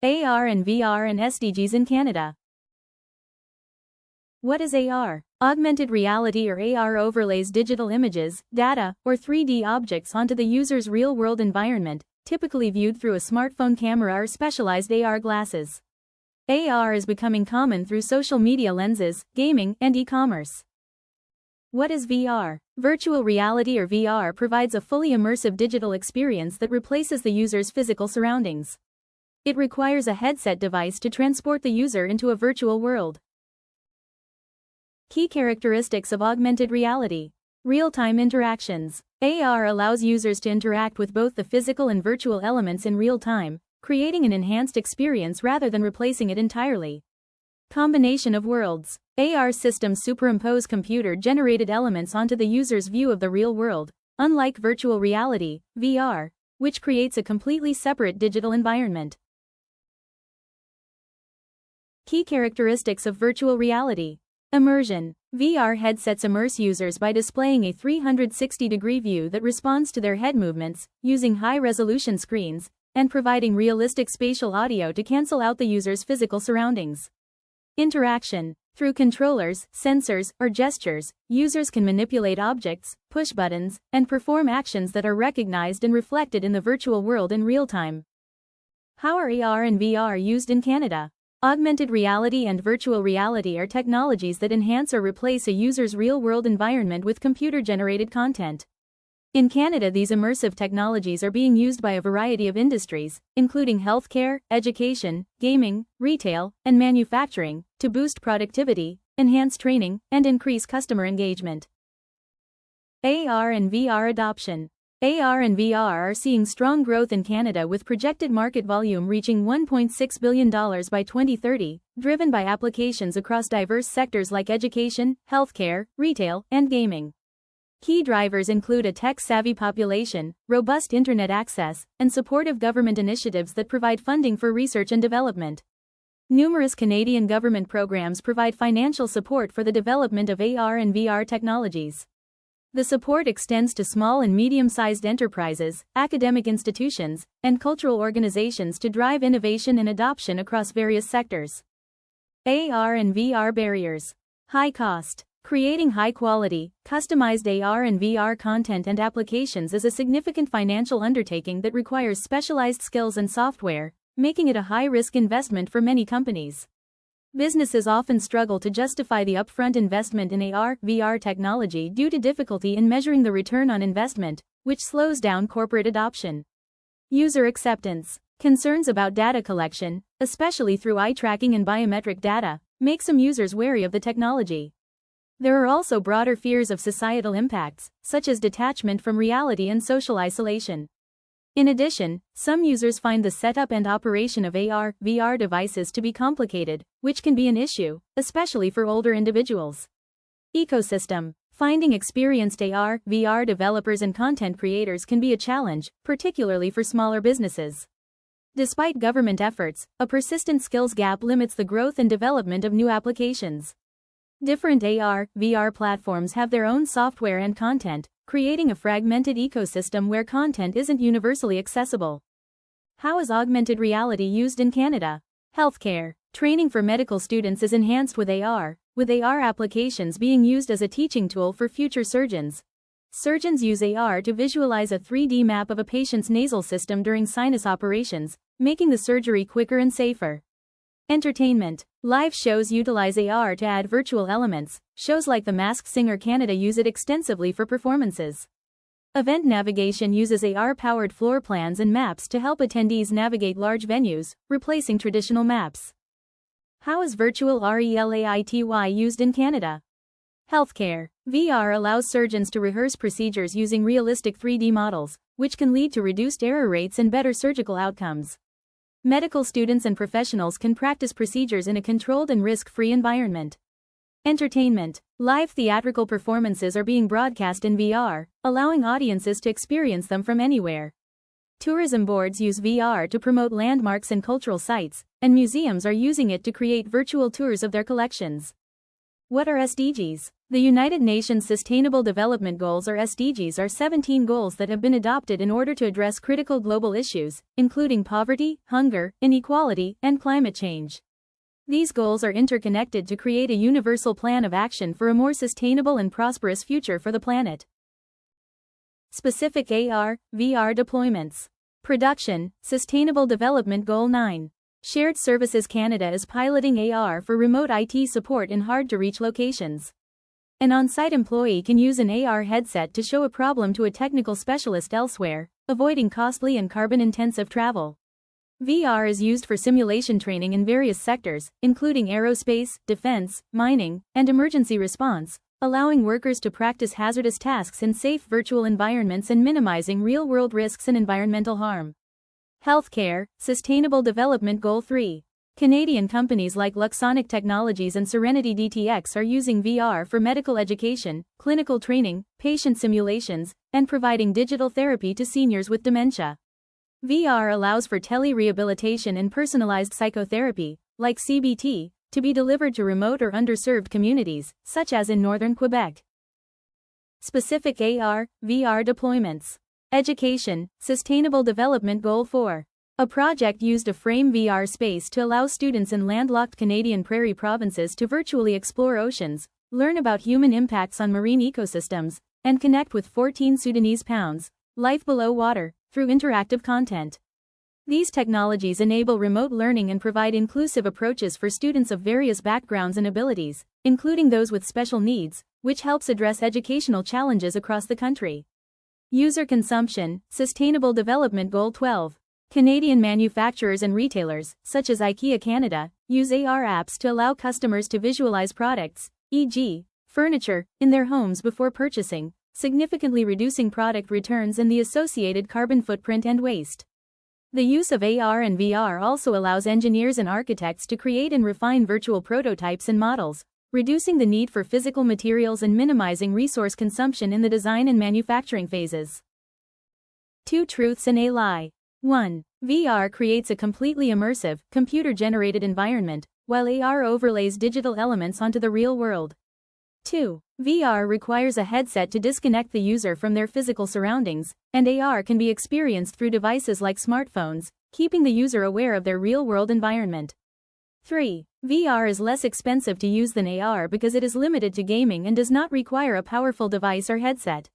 AR and VR and SDGs in Canada. What is AR? Augmented reality or AR overlays digital images, data, or 3D objects onto the user's real-world environment, typically viewed through a smartphone camera or specialized AR glasses. AR is becoming common through social media lenses, gaming, and e-commerce. What is VR? Virtual reality or VR provides a fully immersive digital experience that replaces the user's physical surroundings. It requires a headset device to transport the user into a virtual world. Key characteristics of augmented reality. Real-time interactions. AR allows users to interact with both the physical and virtual elements in real time, creating an enhanced experience rather than replacing it entirely. Combination of worlds. AR systems superimpose computer-generated elements onto the user's view of the real world, unlike virtual reality, VR, which creates a completely separate digital environment. Key characteristics of virtual reality. Immersion. VR headsets immerse users by displaying a 360-degree view that responds to their head movements, using high-resolution screens, and providing realistic spatial audio to cancel out the user's physical surroundings. Interaction. Through controllers, sensors, or gestures, users can manipulate objects, push buttons, and perform actions that are recognized and reflected in the virtual world in real time. How are AR and VR used in Canada? Augmented reality and virtual reality are technologies that enhance or replace a user's real-world environment with computer-generated content. In Canada, these immersive technologies are being used by a variety of industries, including healthcare, education, gaming, retail, and manufacturing, to boost productivity, enhance training, and increase customer engagement. AR and VR adoption. AR and VR are seeing strong growth in Canada, with projected market volume reaching $1.6 billion by 2030, driven by applications across diverse sectors like education, healthcare, retail, and gaming. Key drivers include a tech-savvy population, robust internet access, and supportive government initiatives that provide funding for research and development. Numerous Canadian government programs provide financial support for the development of AR and VR technologies. The support extends to small and medium-sized enterprises, academic institutions, and cultural organizations to drive innovation and adoption across various sectors. AR and VR barriers. High cost. Creating high-quality, customized AR and VR content and applications is a significant financial undertaking that requires specialized skills and software, making it a high-risk investment for many companies. Businesses often struggle to justify the upfront investment in AR/VR technology due to difficulty in measuring the return on investment, which slows down corporate adoption. User acceptance. Concerns about data collection, especially through eye tracking and biometric data, make some users wary of the technology. There are also broader fears of societal impacts, such as detachment from reality and social isolation. In addition, some users find the setup and operation of AR/VR devices to be complicated, which can be an issue, especially for older individuals. Ecosystem. Finding experienced AR/VR developers and content creators can be a challenge, particularly for smaller businesses. Despite government efforts, a persistent skills gap limits the growth and development of new applications. Different AR/VR platforms have their own software and content, creating a fragmented ecosystem where content isn't universally accessible. How is augmented reality used in Canada? Healthcare. Training for medical students is enhanced with AR applications being used as a teaching tool for future surgeons. Surgeons use AR to visualize a 3D map of a patient's nasal system during sinus operations, making the surgery quicker and safer. Entertainment. Live shows utilize AR to add virtual elements. Shows like The Masked Singer Canada use it extensively for performances. Event navigation uses AR-powered floor plans and maps to help attendees navigate large venues, replacing traditional maps. How is virtual reality used in Canada? Healthcare. VR allows surgeons to rehearse procedures using realistic 3D models, which can lead to reduced error rates and better surgical outcomes. Medical students and professionals can practice procedures in a controlled and risk-free environment. Entertainment. Live theatrical performances are being broadcast in VR, allowing audiences to experience them from anywhere. Tourism boards use VR to promote landmarks and cultural sites, and museums are using it to create virtual tours of their collections. What are SDGs? The United Nations Sustainable Development Goals or SDGs are 17 goals that have been adopted in order to address critical global issues, including poverty, hunger, inequality, and climate change. These goals are interconnected to create a universal plan of action for a more sustainable and prosperous future for the planet. Specific AR/VR deployments. Production, Sustainable Development Goal 9. Shared Services Canada is piloting AR for remote IT support in hard-to-reach locations. An on-site employee can use an AR headset to show a problem to a technical specialist elsewhere, avoiding costly and carbon-intensive travel. VR is used for simulation training in various sectors, including aerospace, defense, mining, and emergency response, allowing workers to practice hazardous tasks in safe virtual environments and minimizing real-world risks and environmental harm. Healthcare, Sustainable Development Goal 3. Canadian companies like Luxonic Technologies and Serenity DTX are using VR for medical education, clinical training, patient simulations, and providing digital therapy to seniors with dementia. VR allows for tele-rehabilitation and personalized psychotherapy, like CBT, to be delivered to remote or underserved communities, such as in northern Quebec. Specific AR/VR deployments. Education, Sustainable Development Goal 4. A project used a frame VR space to allow students in landlocked Canadian prairie provinces to virtually explore oceans, learn about human impacts on marine ecosystems, and connect with 14 Sudanese pounds, life below water, through interactive content. These technologies enable remote learning and provide inclusive approaches for students of various backgrounds and abilities, including those with special needs, which helps address educational challenges across the country. User consumption, Sustainable Development Goal 12. Canadian manufacturers and retailers, such as IKEA Canada, use AR apps to allow customers to visualize products, e.g., furniture, in their homes before purchasing, significantly reducing product returns and the associated carbon footprint and waste. The use of AR and VR also allows engineers and architects to create and refine virtual prototypes and models, reducing the need for physical materials and minimizing resource consumption in the design and manufacturing phases. 2 truths and a lie. 1. VR creates a completely immersive, computer-generated environment, while AR overlays digital elements onto the real world. 2. VR requires a headset to disconnect the user from their physical surroundings, and AR can be experienced through devices like smartphones, keeping the user aware of their real-world environment. 3. VR is less expensive to use than AR because it is limited to gaming and does not require a powerful device or headset.